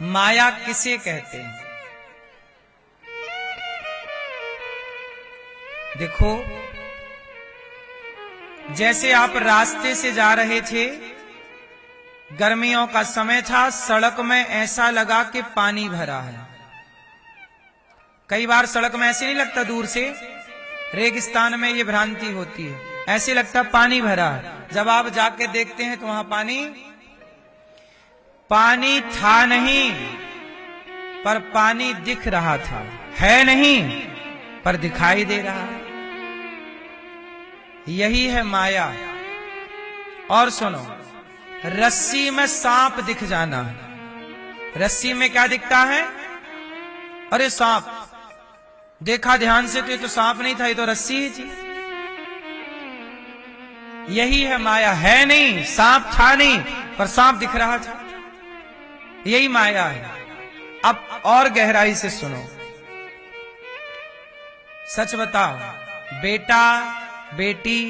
माया किसे कहते हैं? देखो, जैसे आप रास्ते से जा रहे थे, गर्मियों का समय था, सड़क में ऐसा लगा कि पानी भरा है। कई बार सड़क में ऐसे नहीं लगता, दूर से रेगिस्तान में ये भ्रांति होती है, ऐसे लगता पानी भरा है। जब आप जाके देखते हैं तो वहां पानी था नहीं, पर पानी दिख रहा था। है नहीं, पर दिखाई दे रहा है। यही है माया। और सुनो, रस्सी में सांप दिख जाना। रस्सी में क्या दिखता है? अरे सांप, देखा ध्यान से तो ये तो सांप नहीं था, ये तो रस्सी ही थी। यही है माया। है नहीं, सांप था नहीं, पर सांप दिख रहा था। यही माया है। अब और गहराई से सुनो, सच बताओ, बेटा बेटी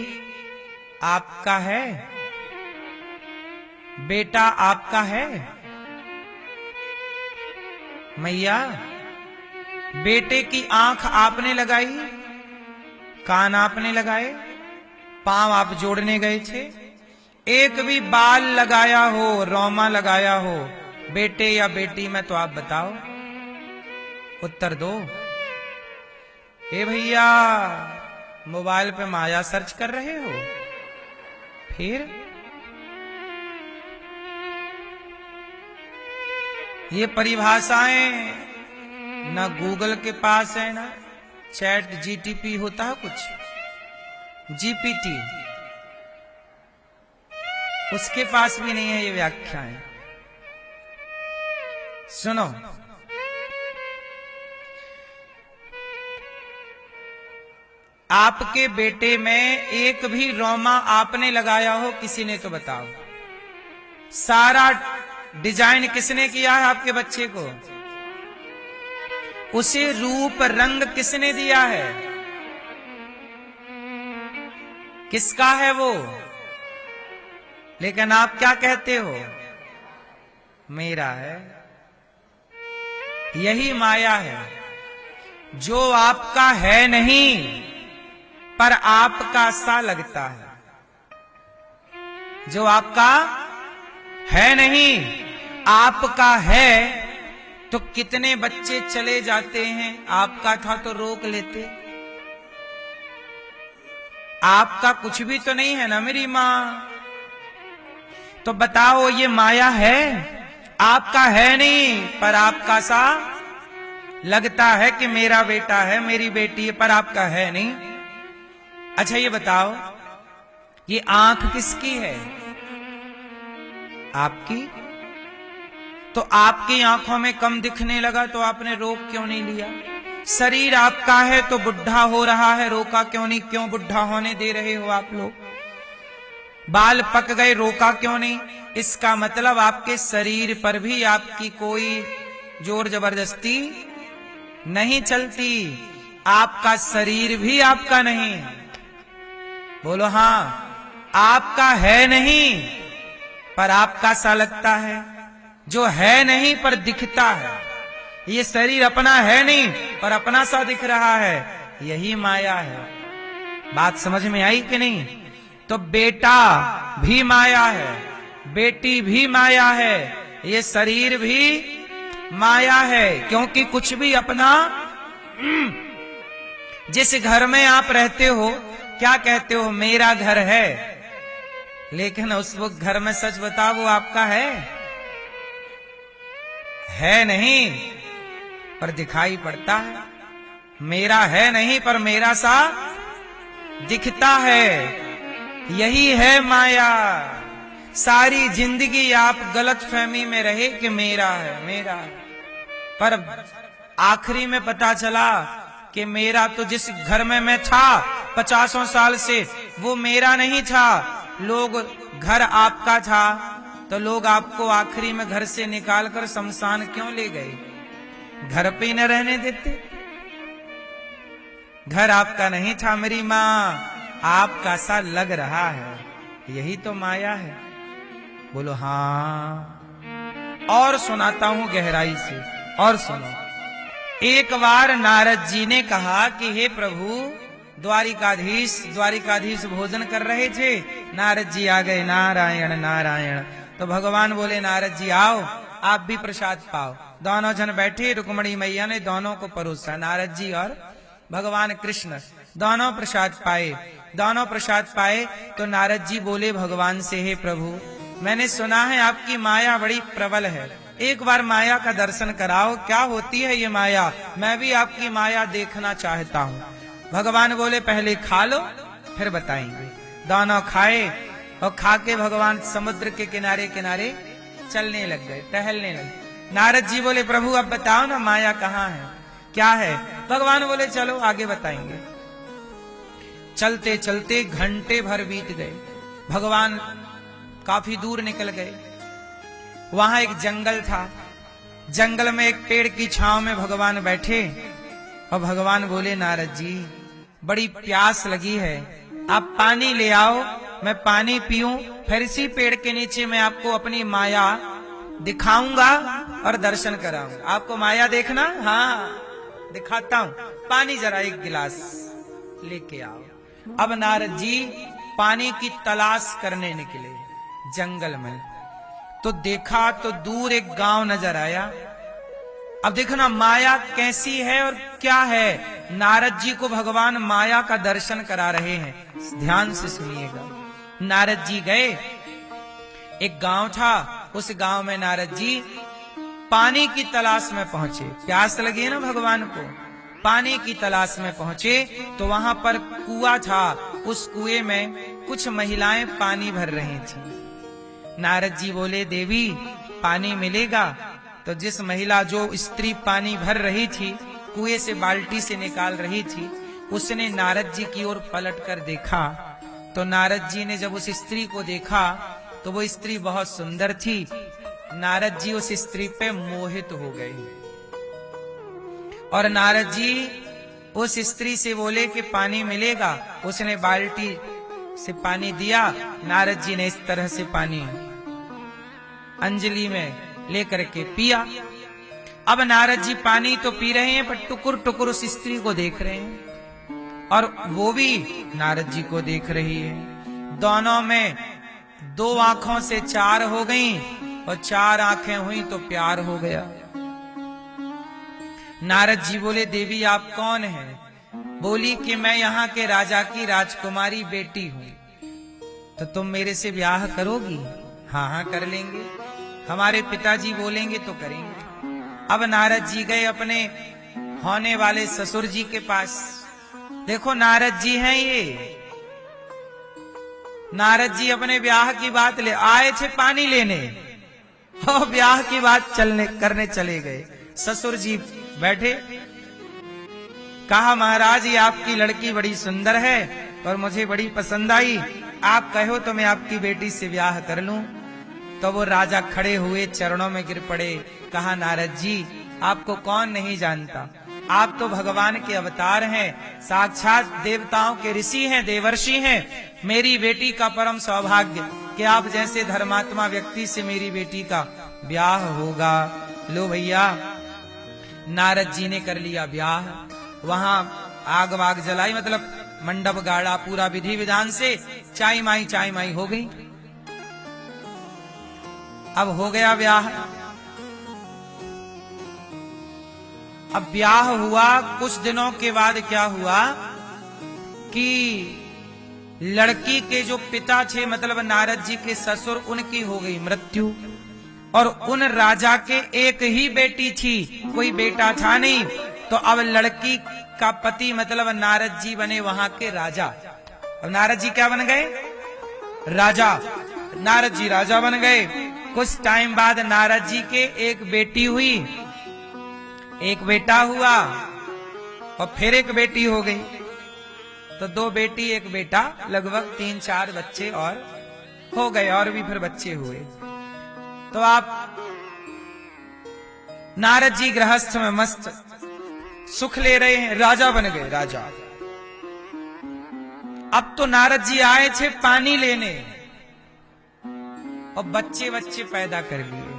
आपका है? बेटा आपका है? मैया, बेटे की आंख आपने लगाई, कान आपने लगाए, पांव आप जोड़ने गए थे, एक भी बाल लगाया हो, रोमा लगाया हो बेटे या बेटी में, तो आप बताओ, उत्तर दो। ए भैया, मोबाइल पे माया सर्च कर रहे हो? फिर ये परिभाषाएं ना गूगल के पास है, ना चैट जीटीपी होता है कुछ, जीपीटी, उसके पास भी नहीं है ये व्याख्याएं। सुनो, आपके बेटे में एक भी रोमा आपने लगाया हो, किसी ने तो बताओ। सारा डिजाइन किसने किया है आपके बच्चे को? उसे रूप रंग किसने दिया है? किसका है वो? लेकिन आप क्या कहते हो? मेरा है। यही माया है, जो आपका है नहीं, पर आपका सा लगता है। जो आपका है नहीं, आपका है, तो कितने बच्चे चले जाते हैं, आपका था तो रोक लेते। आपका कुछ भी तो नहीं है ना मेरी मां, तो बताओ ये माया है? आपका है नहीं, पर आपका सा लगता है कि मेरा बेटा है, मेरी बेटी है, पर आपका है नहीं। अच्छा ये बताओ, ये आंख किसकी है? आपकी। तो आपकी आंखों में कम दिखने लगा तो आपने रोक क्यों नहीं लिया? शरीर आपका है तो बुढ़ा हो रहा है, रोका क्यों नहीं? क्यों बुढ़ा होने दे रहे हो आप लोग? बाल पक गए, रोका क्यों नहीं? इसका मतलब आपके शरीर पर भी आपकी कोई जोर जबरदस्ती नहीं चलती। आपका शरीर भी आपका नहीं। बोलो हां, आपका है नहीं, पर आपका सा लगता है। जो है नहीं पर दिखता है, ये शरीर अपना है नहीं, पर अपना सा दिख रहा है, यही माया है। बात समझ में आई कि नहीं? तो बेटा भी माया है, बेटी भी माया है, ये शरीर भी माया है। क्योंकि कुछ भी अपना, जिस घर में आप रहते हो क्या कहते हो? मेरा घर है। लेकिन उस वक्त घर में सच बताओ, वो आपका है नहीं, पर दिखाई पड़ता है। मेरा है नहीं, पर मेरा सा दिखता है। यही है माया। सारी जिंदगी आप गलत फहमी में रहे कि मेरा है, मेरा है, पर आखिरी में पता चला कि मेरा तो जिस घर में मैं था 50 साल से, वो मेरा नहीं था। लोग, घर आपका था तो लोग आपको आखिरी में घर से निकालकर शमशान क्यों ले गए? घर पे न रहने देते? घर आपका नहीं था मेरी मां, आपका सा लग रहा है। यही तो माया है। बोलो हाँ। और सुनाता हूं गहराई से, और सुनो। एक बार नारद जी ने कहा कि हे प्रभु, द्वारिकाधीश भोजन कर रहे थे, नारद जी आ गए, नारायण नारायण। तो भगवान बोले, नारद जी आओ, आप भी प्रसाद पाओ। दोनों जन बैठे, रुक्मणी मैया ने दोनों को परोसा, नारद जी और भगवान कृष्ण दोनों प्रसाद पाए। दोनों प्रसाद पाए तो नारद जी बोले भगवान से, हे प्रभु, मैंने सुना है आपकी माया बड़ी प्रबल है, एक बार माया का दर्शन कराओ, क्या होती है ये माया, मैं भी आपकी माया देखना चाहता हूँ। भगवान बोले, पहले खा लो फिर बताएंगे। दोनों खाए और खा के भगवान समुद्र के किनारे किनारे चलने लग गए, टहलने लगे। नारद जी बोले, प्रभु अब बताओ ना माया कहाँ है, क्या है। भगवान बोले, चलो आगे बताएंगे। चलते चलते घंटे भर बीत गए, भगवान काफी दूर निकल गए। वहां एक जंगल था, जंगल में एक पेड़ की छांव में भगवान बैठे और भगवान बोले, नारद जी बड़ी प्यास लगी है, आप पानी ले आओ, मैं पानी पीऊं, फिर इसी पेड़ के नीचे मैं आपको अपनी माया दिखाऊंगा और दर्शन कराऊंगा। आपको माया देखना? हाँ दिखाता हूं, पानी जरा एक गिलास लेके आओ। अब नारद जी पानी की तलाश करने निकले जंगल में, तो देखा तो दूर एक गांव नजर आया। अब देखना माया कैसी है और क्या है। नारद जी को भगवान माया का दर्शन करा रहे हैं, ध्यान से सुनिएगा। नारद जी गए, एक गांव था, उस गांव में नारद जी पानी की तलाश में पहुंचे। प्यास लगी ना भगवान को, पानी की तलाश में पहुंचे तो वहां पर कुआं था, उस कुएं में कुछ महिलाएं पानी भर रही थी। नारद जी बोले, देवी पानी मिलेगा? तो जिस महिला, जो स्त्री पानी भर रही थी, कुएं से बाल्टी से निकाल रही थी, उसने नारद जी की ओर पलट कर देखा। तो नारद जी ने जब उस स्त्री को देखा तो वो स्त्री बहुत सुंदर थी। नारद जी उस स्त्री पे मोहित हो गए और नारद जी उस स्त्री से बोले कि पानी मिलेगा। उसने बाल्टी से पानी दिया, नारद जी ने इस तरह से पानी अंजलि में लेकर के पिया। अब नारद जी पानी तो पी रहे हैं, पर टुकुर टुकुर उस स्त्री को देख रहे हैं और वो भी नारद जी को देख रही है। दोनों में दो आंखों से चार हो गई और चार आंखें हुई तो प्यार हो गया। नारद जी बोले, देवी आप कौन हैं? बोली कि मैं यहाँ के राजा की राजकुमारी बेटी हूँ, तो तुम मेरे से ब्याह करोगी? हाँ हाँ कर लेंगे, हमारे पिताजी बोलेंगे तो करेंगे। अब नारद जी गए अपने होने वाले ससुर जी के पास। देखो नारद जी हैं ये, नारद जी अपने ब्याह की बात ले आए थे पानी लेने और ब्याह की बात करने चले गए। ससुर जी बैठे, कहा महाराज ये आपकी लड़की बड़ी सुंदर है और मुझे बड़ी पसंद आई, आप कहो तो मैं आपकी बेटी से ब्याह कर लूं। तो वो राजा खड़े हुए चरणों में गिर पड़े, कहा नारद जी आपको कौन नहीं जानता, आप तो भगवान के अवतार हैं, साक्षात देवताओं के ऋषि हैं, देवर्षि हैं। मेरी बेटी का परम सौभाग्य कि आप जैसे धर्मात्मा व्यक्ति से मेरी बेटी का ब्याह होगा। लो भैया, नारद जी ने कर लिया ब्याह। वहां आग वाग जलाई, मतलब मंडप गाड़ा, पूरा विधि विधान से चाय माई हो गई। अब हो गया ब्याह। अब ब्याह हुआ, कुछ दिनों के बाद क्या हुआ कि लड़की के जो पिता थे, मतलब नारद जी के ससुर, उनकी हो गई मृत्यु और उन राजा के एक ही बेटी थी, कोई बेटा था नहीं। तो अब लड़की का पति मतलब नारद जी बने वहां के राजा। अब नारद जी क्या बन गए? राजा। नारद जी राजा बन गए। कुछ टाइम बाद नारद जी के एक बेटी हुई, एक बेटा हुआ और फिर एक बेटी हो गई। तो दो बेटी एक बेटा, लगभग 3-4 बच्चे और हो गए, और भी फिर बच्चे हुए। तो आप नारद जी गृहस्थ में मस्त सुख ले रहे हैं, राजा बन गए राजा। अब तो नारद जी आए थे पानी लेने और बच्चे पैदा कर लिए।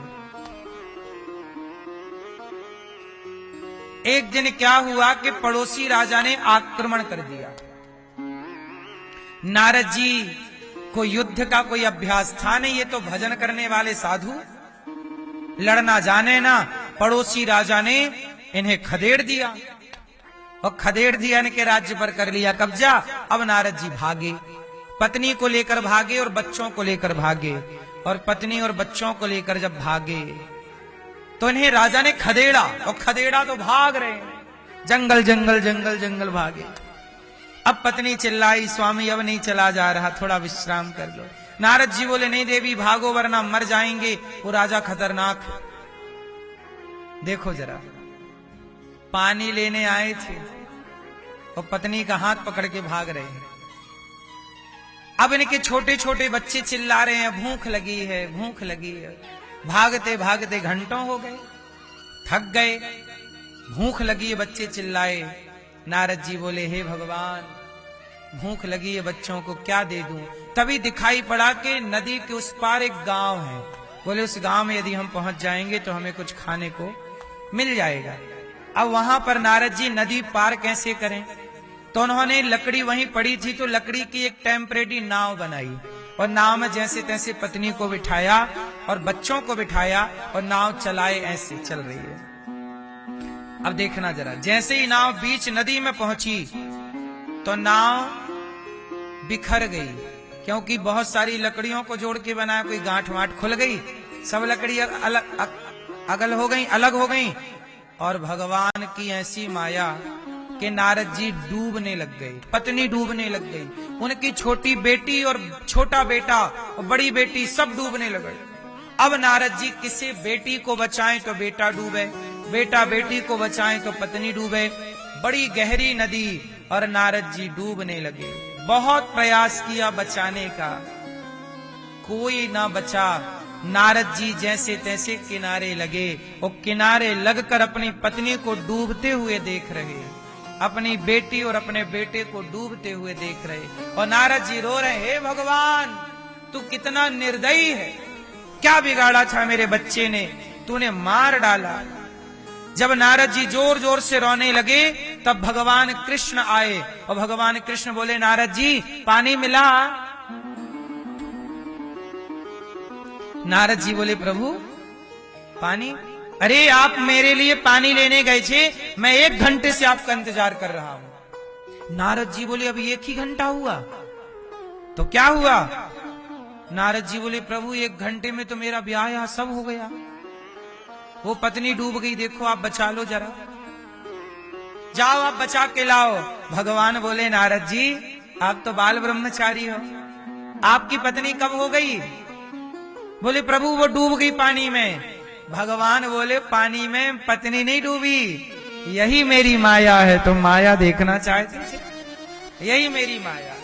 एक दिन क्या हुआ कि पड़ोसी राजा ने आक्रमण कर दिया। नारद जी को युद्ध का कोई अभ्यास था नहीं, ये तो भजन करने वाले साधु, लड़ना जाने ना। पड़ोसी राजा ने इन्हें खदेड़ दिया और खदेड़ दिया, इनके राज्य पर कर लिया कब्जा। अब नारद जी भागे, पत्नी को लेकर भागे और बच्चों को लेकर भागे। और पत्नी और बच्चों को लेकर जब भागे तो इन्हें राजा ने खदेड़ा, और खदेड़ा तो भाग रहे, जंगल जंगल जंगल जंगल भागे। अब पत्नी चिल्लाई, स्वामी अब नहीं चला जा रहा, थोड़ा विश्राम कर लो। नारद जी बोले नहीं देवी भागो वरना मर जाएंगे, वो राजा खतरनाक है। देखो जरा, पानी लेने आए थे और पत्नी का हाथ पकड़ के भाग रहे हैं। अब इनके छोटे छोटे बच्चे चिल्ला रहे हैं भूख लगी है, भूख लगी है। भागते भागते घंटों हो गए, थक गए, भूख लगी है, बच्चे चिल्लाए। नारद जी बोले हे भगवान, भूख लगी है बच्चों को क्या दे दूं? तभी दिखाई पड़ा कि नदी के उस पार एक गांव है। बोले उस गांव में यदि हम पहुंच जाएंगे तो हमें कुछ खाने को मिल जाएगा। अब वहां पर नारद जी नदी पार कैसे करें? तो उन्होंने लकड़ी वहीं पड़ी थी, तो लकड़ी की एक टेम्परेरी नाव बनाई और नाव में जैसे तैसे पत्नी को बिठाया और बच्चों को बिठाया और नाव चलाए, ऐसे चल रही है। अब देखना जरा, जैसे ही नाव बीच नदी में पहुंची तो नाव बिखर गई, क्योंकि बहुत सारी लकड़ियों को जोड़ के बनाया, कोई गांठ वाठ खुल गई, सब लकड़ी अलग हो गई। और भगवान की ऐसी माया कि नारद जी डूबने लग गए, पत्नी डूबने लग गई, उनकी छोटी बेटी और छोटा बेटा और बड़ी बेटी सब डूबने लगे। अब नारद जी किसी बेटी को बचाएं तो बेटा डूबे, बेटा बेटी को बचाएं तो पत्नी डूबे। बड़ी गहरी नदी और नारद जी डूबने लगे। बहुत प्रयास किया बचाने का, कोई ना बचा। नारद जी जैसे तैसे किनारे लगे और किनारे लगकर अपनी पत्नी को डूबते हुए देख रहे, अपनी बेटी और अपने बेटे को डूबते हुए देख रहे। और नारद जी रो रहे, हे भगवान तू कितना निर्दयी है, क्या बिगाड़ा था मेरे बच्चे ने, तूने मार डाला। जब नारद जी जोर जोर से रोने लगे तब भगवान कृष्ण आए और भगवान कृष्ण बोले नारद जी पानी मिला? नारद जी बोले प्रभु पानी? अरे आप मेरे लिए पानी लेने गए थे, मैं 1 घंटे से आपका इंतजार कर रहा हूं। नारद जी बोले अभी 1 ही घंटा हुआ तो क्या हुआ? नारद जी बोले प्रभु 1 घंटे में तो मेरा ब्याह यहां सब हो गया, वो पत्नी डूब गई, देखो आप बचा लो जरा, जाओ आप बचा के लाओ। भगवान बोले नारद जी आप तो बाल ब्रह्मचारी हो, आपकी पत्नी कब हो गई? बोले प्रभु वो डूब गई पानी में। भगवान बोले पानी में पत्नी नहीं डूबी, यही मेरी माया है। तो माया देखना चाहते थे, यही मेरी माया।